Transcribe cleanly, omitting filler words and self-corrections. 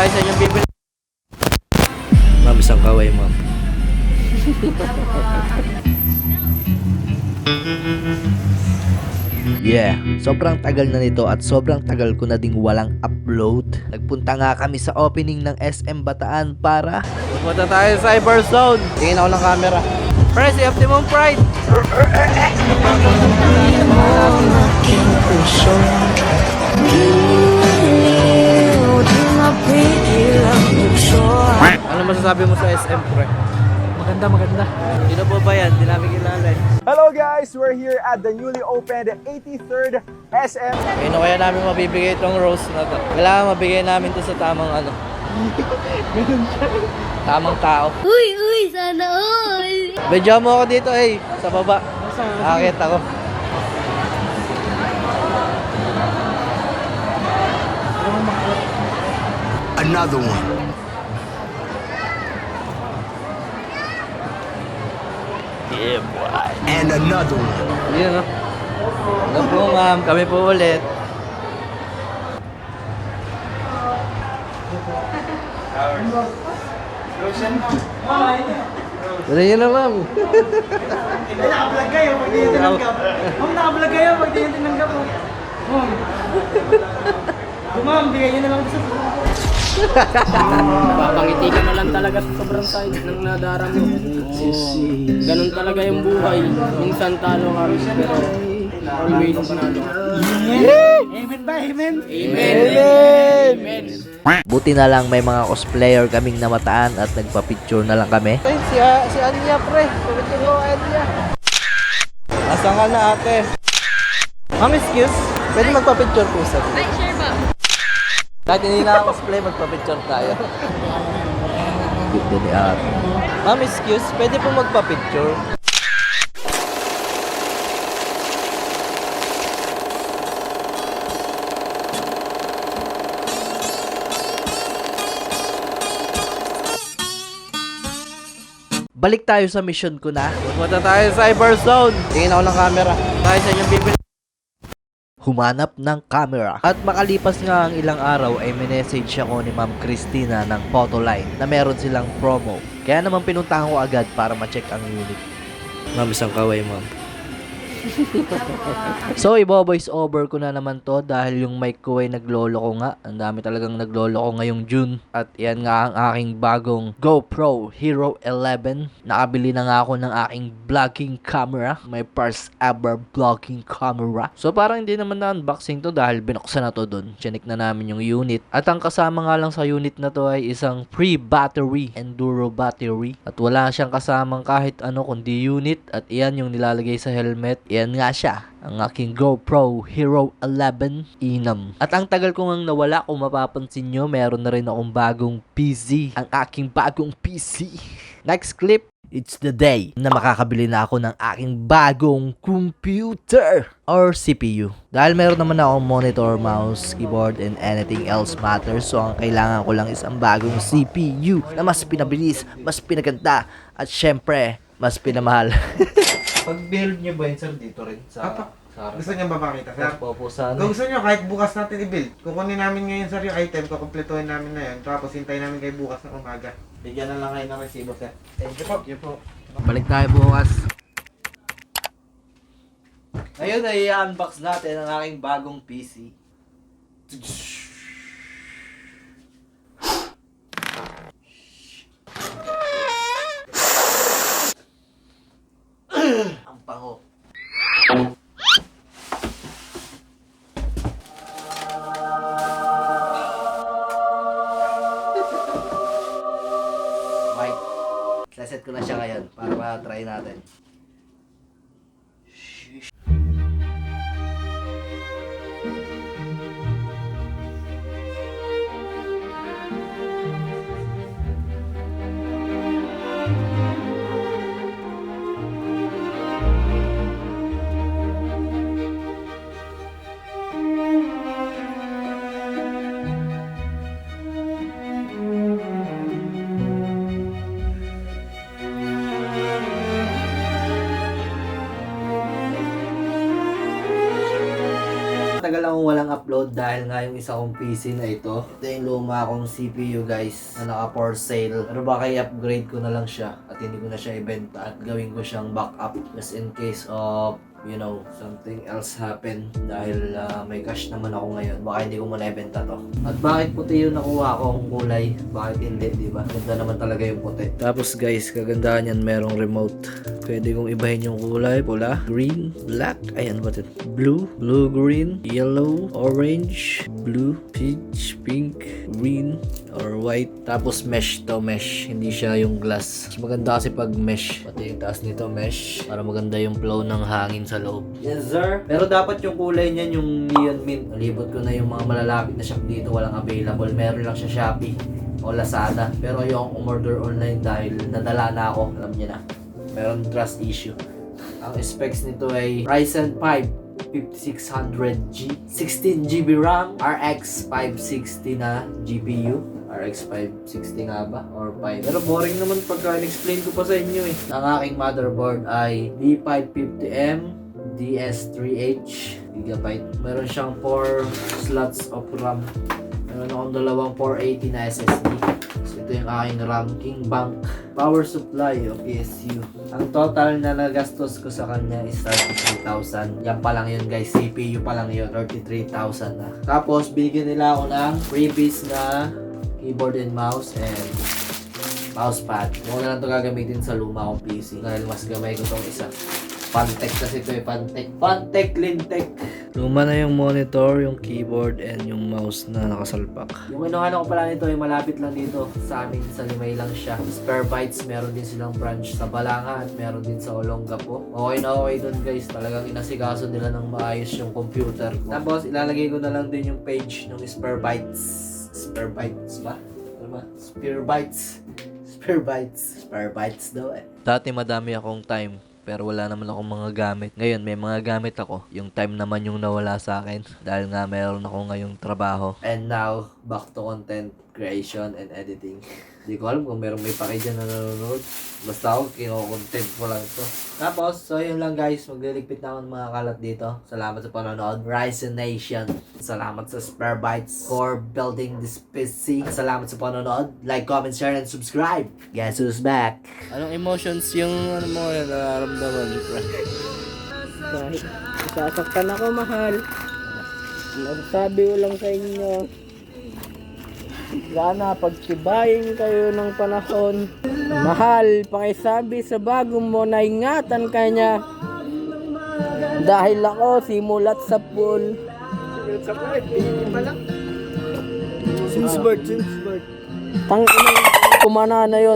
tayo sa inyong bibili. Ma'am, isang kaway, ma'am. Yeah, sobrang tagal na nito at sobrang tagal ko na ding walang upload. Nagpunta nga kami sa opening ng SM Bataan para pumunta tayo sa Cyberzone. Tingin ako ng camera. Press si Optimum Pride. Ano masasabi mo sa SM, pre? Maganda, maganda. Sino po ba yan? Hindi namin kilala eh. Hello guys! We're here at the newly opened 83rd SM. Ngayon kaya namin mabibigay itong rose na to. Kailangan mabigay namin to sa tamang ano. Tamang tao. Uy, sana all! Bedyo mo ako dito eh. Sa baba. Akit ako. Another one. Yeah, boy. And another one. Yun no. Ano po ma'am, kami po ulit. Dali yun na ma'am. Nakablog kayo pag di yung tinanggap. Ma'am, nakablog kayo pag di yung tinanggap. Ma'am. Ma'am, bigay nyo na lang sa Papangiti ka na lang talaga sa sobrang side ng nadarama mo. Ganun talaga yung buhay. Minsan talo ka, pero always panalo ka. Amen ba? Amen? Amen! Amen! Buti na lang may mga cosplayer kaming namataan at nagpa-picture na lang kami. Ay, si Anya pre. Pagkita ko, Anya. Asan ka na ate? Ma'am, excuse. Pwede magpa-picture po sa Ay, sure ba? kahit hindi na cosplay, magpa-picture tayo. Cute ni ate. Ma'am, excuse. Pwede po magpa-picture. Balik tayo sa mission ko na. Pumunta tayo sa Cyberzone. Tingin ako ng camera. Tayo sa inyong bibili. Humanap ng camera. At makalipas nga ang ilang araw ay minessage ako ni Ma'am Christina ng Photoline na meron silang promo. Kaya naman pinuntahan ko agad para ma-check ang unit. Ma'am, isang kaway ma'am. So, ibo-voice over ko na naman to dahil yung mic ko ay naglolo ko nga. Ang dami talagang naglolo ko ngayong June. At yan nga ang aking bagong GoPro Hero 11. Nakabili na nga ako ng aking vlogging camera. My first ever vlogging camera. So, parang hindi naman na-unboxing to dahil binuksan na to dun. Chinik na namin yung unit. At ang kasama nga lang sa unit na to ay isang free battery, enduro battery. At wala siyang kasamang kahit ano kundi unit. At iyan yung nilalagay sa helmet. Yan nga siya, ang aking GoPro Hero 11 Inam. At ang tagal ko ngang nawala, kung mapapansin nyo, meron na rin akong bagong PC. Ang aking bagong PC. Next clip, it's the day na makakabili na ako ng aking bagong computer or CPU. Dahil meron naman akong monitor, mouse, keyboard, and anything else matters. So ang kailangan ko lang is ang bagong CPU na mas pinabilis, mas pinaganda, at syempre, mas pinamahal. Pag-build nyo ba yun, sir, dito rin sa... Apa. sa Gusto niyo mapakita, sir? po sana. Kung gusto niyo, kahit bukas natin i-build, kukunin namin ngayon, sir, yung item, kukumpletuhin namin na yun, tapos hintayin namin kayo bukas na umaga. Bigyan na lang kayo ng resibo, sir. Thank you po. Thank you po. Balik tayo bukas. Ngayon ay i-unbox natin ang aking bagong PC. Ang pango. Mic. Saset ko na siya ngayon para ma-try natin. akong walang upload dahil nga yung isa kong PC na ito. Ito yung luma akong CPU guys na naka for sale. Pero baka i-upgrade ko na lang siya at hindi ko na siya ibenta at gawin ko siyang backup just in case of something else happen dahil may cash naman ako ngayon. Baka hindi ko muna ibenta to. At bakit puti yung nakuha ko ang kulay? Bakit hindi, di ba? Ganda naman talaga yung puti. Tapos guys, kagandahan yan, merong remote. Pwede kong ibahin yung kulay. Pula, green, black, ayan ba ito? Blue, green, yellow, orange, blue, peach, pink, green, or white. Tapos mesh to, mesh. Hindi siya yung glass. Mas maganda kasi pag mesh. Pati yung taas nito mesh. Para maganda yung flow ng hangin sa loob. Yes sir. Pero dapat yung kulay niyan yung neon mint. Nalibot ko na yung mga malalapit na shop dito. Walang available. Meron lang siya Shopee o Lazada. Pero ayokong umorder online dahil nadala na ako. Alam niyo na. Meron trust issue. Ang specs nito ay Ryzen 5 5600G 16GB RAM RX 560 na GPU. RX 560 nga ba? Or 5? Pero boring naman pagka in-explain ko pa sa inyo eh. Ang aking motherboard ay D550M DS3H gigabyte. Meron siyang 4 slots of RAM. Meron akong dalawang 480 na SSD. So, ito yung aking RAM King Bank power supply o PSU. Ang total na nagastos ko sa kanya is 33,000. Yan pa lang yun guys. CPU pa lang yun. 33,000 na. Tapos bigyan nila ako ng freebies na keyboard and mouse and mousepad. Huwag na lang ito gagamitin sa luma kong PC dahil mas gamay ko itong isa. Pantech kasi ito eh, Pantech Lintech. Luma na yung monitor, yung keyboard, and yung mouse na nakasalpak. Yung inuhan ko pala nito ay malapit lang dito sa amin, sa Limay lang siya. Spare Bytes, meron din silang branch sa Balanga at meron din sa Olongapo. Okay na okay dun guys, talagang inasikaso nila ng maayos yung computer ko. Tapos ilalagay ko na lang din yung page ng Spare Bytes. Spare Bytes ba? Ano ba? Spare Bytes daw eh. Dati madami akong time pero wala naman akong mga gamit. Ngayon may mga gamit ako. Yung time naman yung nawala sa akin dahil nga meron ako ngayong trabaho. And now, back to content creation and editing. Hindi ko alam kung meron may paki dyan na nanonood. Basta ako, kino-content ko lang ito. Tapos, so yun lang guys. Magliligpit na ako ng mga kalat dito. Salamat sa panonood. Ryzen Nation. Salamat sa Spare Bytes for building this PC. Salamat sa panonood. Like, comment, share, and subscribe. Guess who's back? Anong emotions yung nararamdaman? Kahit sasaktan ako, mahal. Masasabi ko lang sa inyo, sana pagtibayin kayo ng panahon. Mahal, pakisabi sa bago mo na ingatan ka niya. Dahil ako simulat sa pool. Since birth. Tang kumana na yon.